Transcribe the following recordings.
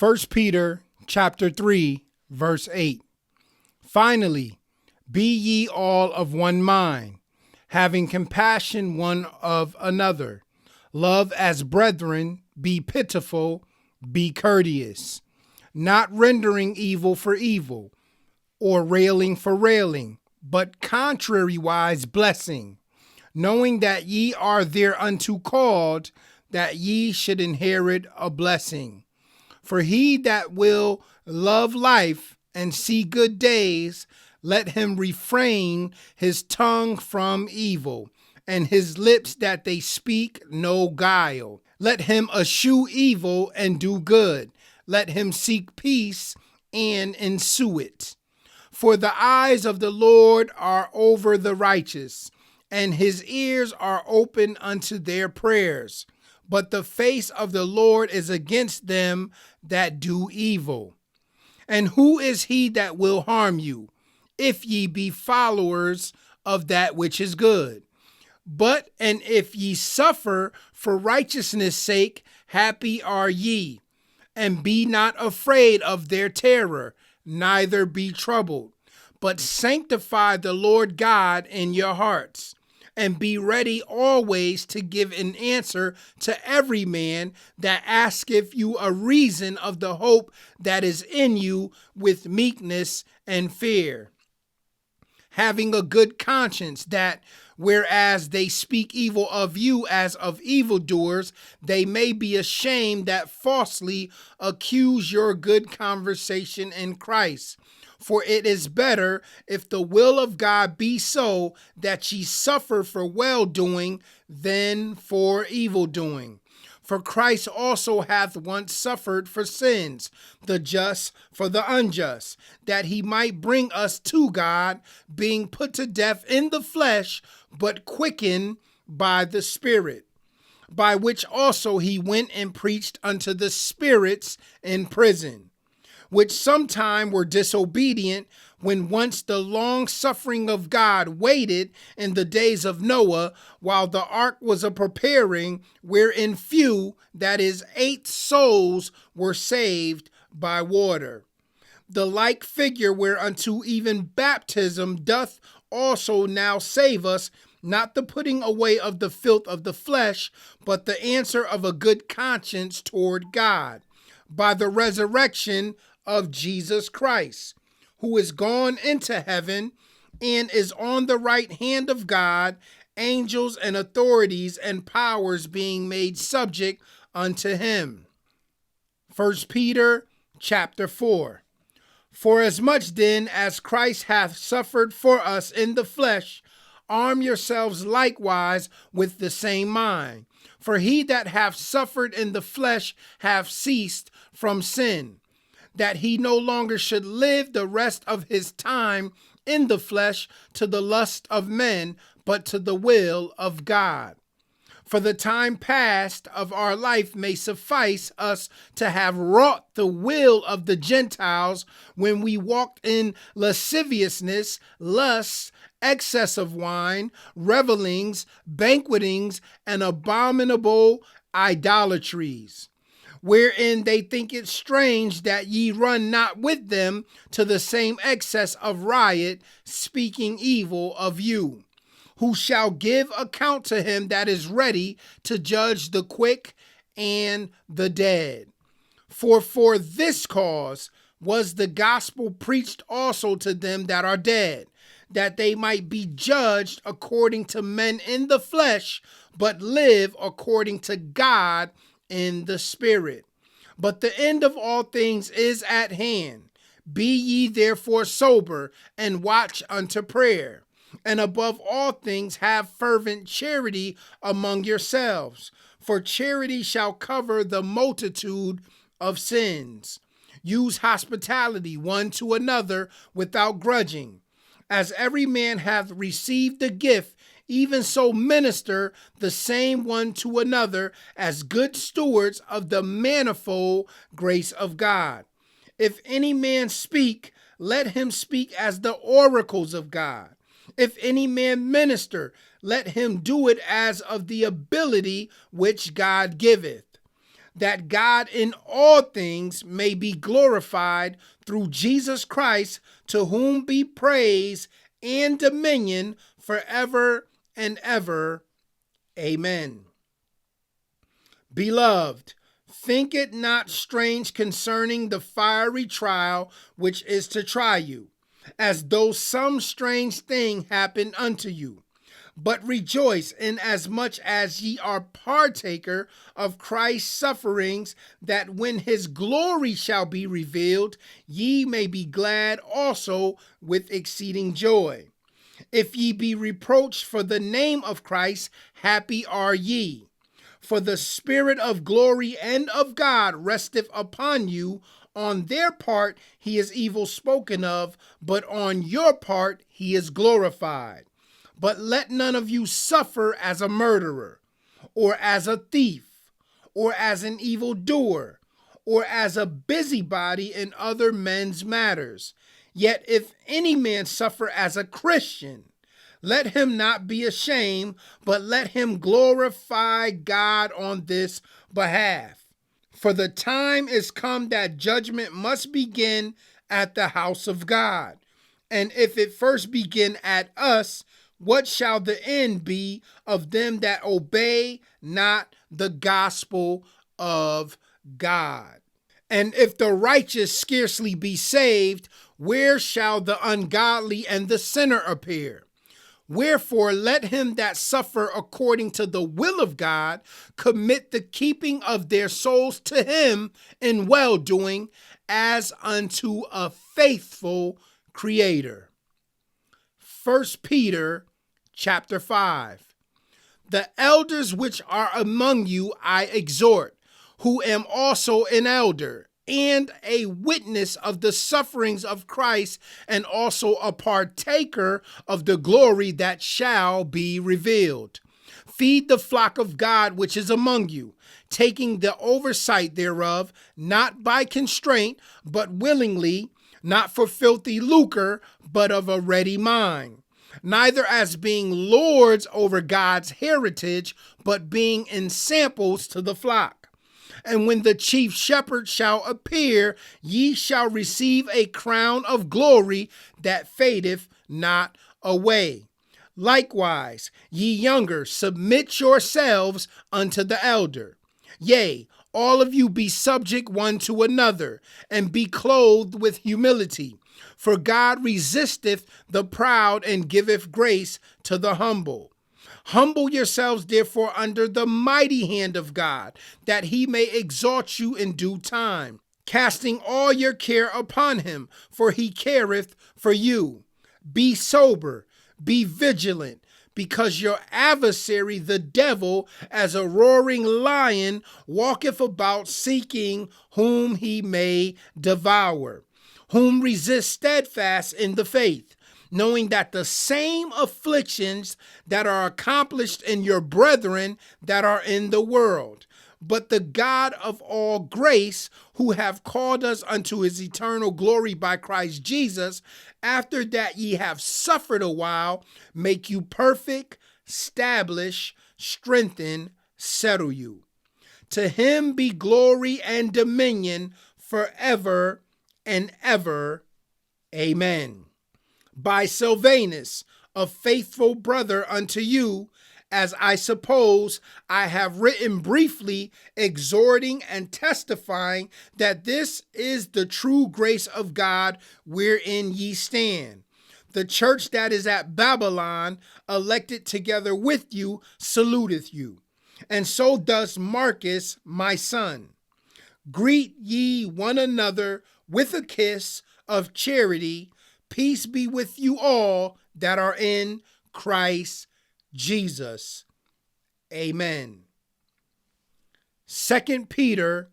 First Peter chapter 3, verse 8. Finally, be ye all of one mind, having compassion one of another. Love as brethren, be pitiful, be courteous, not rendering evil for evil, or railing for railing, but contrariwise blessing, knowing that ye are thereunto called, that ye should inherit a blessing. For he that will love life and see good days, let him refrain his tongue from evil, and his lips that they speak no guile. Let him eschew evil and do good. Let him seek peace and ensue it. For the eyes of the Lord are over the righteous, and his ears are open unto their prayers. But the face of the Lord is against them that do evil. And who is he that will harm you, if ye be followers of that which is good? And if ye suffer for righteousness' sake, happy are ye. And be not afraid of their terror, neither be troubled, but sanctify the Lord God in your hearts. And be ready always to give an answer to every man that asketh you a reason of the hope that is in you with meekness and fear, having a good conscience, that whereas they speak evil of you as of evildoers, they may be ashamed that falsely accuse your good conversation in Christ. For it is better, if the will of God be so, that ye suffer for well-doing than for evil-doing. For Christ also hath once suffered for sins, the just for the unjust, that he might bring us to God, being put to death in the flesh, but quickened by the Spirit, by which also he went and preached unto the spirits in prison, which sometime were disobedient, when once the long suffering of God waited in the days of Noah, while the ark was a preparing, wherein few, that is 8 souls, were saved by water. The like figure whereunto even baptism doth also now save us, not the putting away of the filth of the flesh, but the answer of a good conscience toward God, by the resurrection of Jesus Christ, who is gone into heaven and is on the right hand of God, angels and authorities and powers being made subject unto him. First Peter chapter 4. For as much then as Christ hath suffered for us in the flesh, arm yourselves likewise with the same mind. For he that hath suffered in the flesh hath ceased from sin, that he no longer should live the rest of his time in the flesh to the lust of men, but to the will of God. For the time past of our life may suffice us to have wrought the will of the Gentiles, when we walked in lasciviousness, lusts, excess of wine, revelings, banquetings, and abominable idolatries, wherein they think it strange that ye run not with them to the same excess of riot, speaking evil of you, who shall give account to him that is ready to judge the quick and the dead. For this cause was the gospel preached also to them that are dead, that they might be judged according to men in the flesh, but live according to God in the Spirit. But the end of all things is at hand. Be ye therefore sober, and watch unto prayer. And above all things have fervent charity among yourselves, for charity shall cover the multitude of sins. Use hospitality one to another without grudging. As every man hath received a gift, even so minister the same one to another as good stewards of the manifold grace of God. If any man speak, let him speak as the oracles of God. If any man minister, let him do it as of the ability which God giveth, that God in all things may be glorified through Jesus Christ, to whom be praise and dominion forever and ever. Amen. Beloved, think it not strange concerning the fiery trial which is to try you, as though some strange thing happened unto you. But rejoice inasmuch as ye are partaker of Christ's sufferings, that when his glory shall be revealed, ye may be glad also with exceeding joy. If ye be reproached for the name of Christ, happy are ye. For the Spirit of glory and of God resteth upon you. On their part he is evil spoken of, but on your part he is glorified. But let none of you suffer as a murderer, or as a thief, or as an evildoer, or as a busybody in other men's matters. Yet if any man suffer as a Christian, let him not be ashamed, but let him glorify God on this behalf. For the time is come that judgment must begin at the house of God. And if it first begin at us, what shall the end be of them that obey not the gospel of God? And if the righteous scarcely be saved, where shall the ungodly and the sinner appear? Wherefore, let him that suffer according to the will of God commit the keeping of their souls to him in well-doing, as unto a faithful Creator. 1 Peter chapter 5. The elders which are among you I exhort, who am also an elder, and a witness of the sufferings of Christ, and also a partaker of the glory that shall be revealed. Feed the flock of God which is among you, taking the oversight thereof, not by constraint, but willingly, not for filthy lucre, but of a ready mind. Neither as being lords over God's heritage, but being ensamples to the flock. And when the chief shepherd shall appear, ye shall receive a crown of glory that fadeth not away. Likewise, ye younger, submit yourselves unto the elder. Yea, all of you be subject one to another, and be clothed with humility. For God resisteth the proud and giveth grace to the humble. Humble yourselves, therefore, under the mighty hand of God, that he may exalt you in due time, casting all your care upon him, for he careth for you. Be sober, be vigilant, because your adversary, the devil, as a roaring lion, walketh about seeking whom he may devour, whom resist steadfast in the faith, knowing that the same afflictions that are accomplished in your brethren that are in the world. But the God of all grace, who have called us unto his eternal glory by Christ Jesus, after that ye have suffered a while, make you perfect, establish, strengthen, settle you. To him be glory and dominion forever and ever. Amen. By Silvanus, a faithful brother unto you, as I suppose I have written briefly, exhorting and testifying that this is the true grace of God wherein ye stand. The church that is at Babylon, elected together with you, saluteth you. And so does Marcus, my son. Greet ye one another with a kiss of charity. Peace be with you all that are in Christ Jesus. Amen. 2 Peter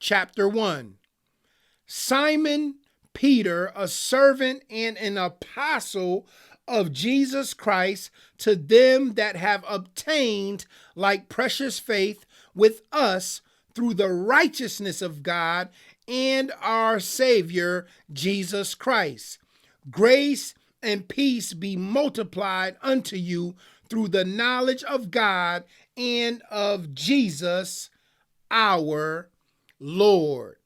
chapter 1. Simon Peter, a servant and an apostle of Jesus Christ, to them that have obtained like precious faith with us through the righteousness of God and our Savior Jesus Christ. Grace and peace be multiplied unto you through the knowledge of God and of Jesus our Lord.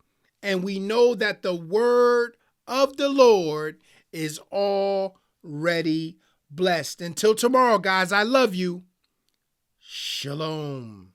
And we know that the word of the Lord is already blessed. Until tomorrow, guys, I love you. Shalom.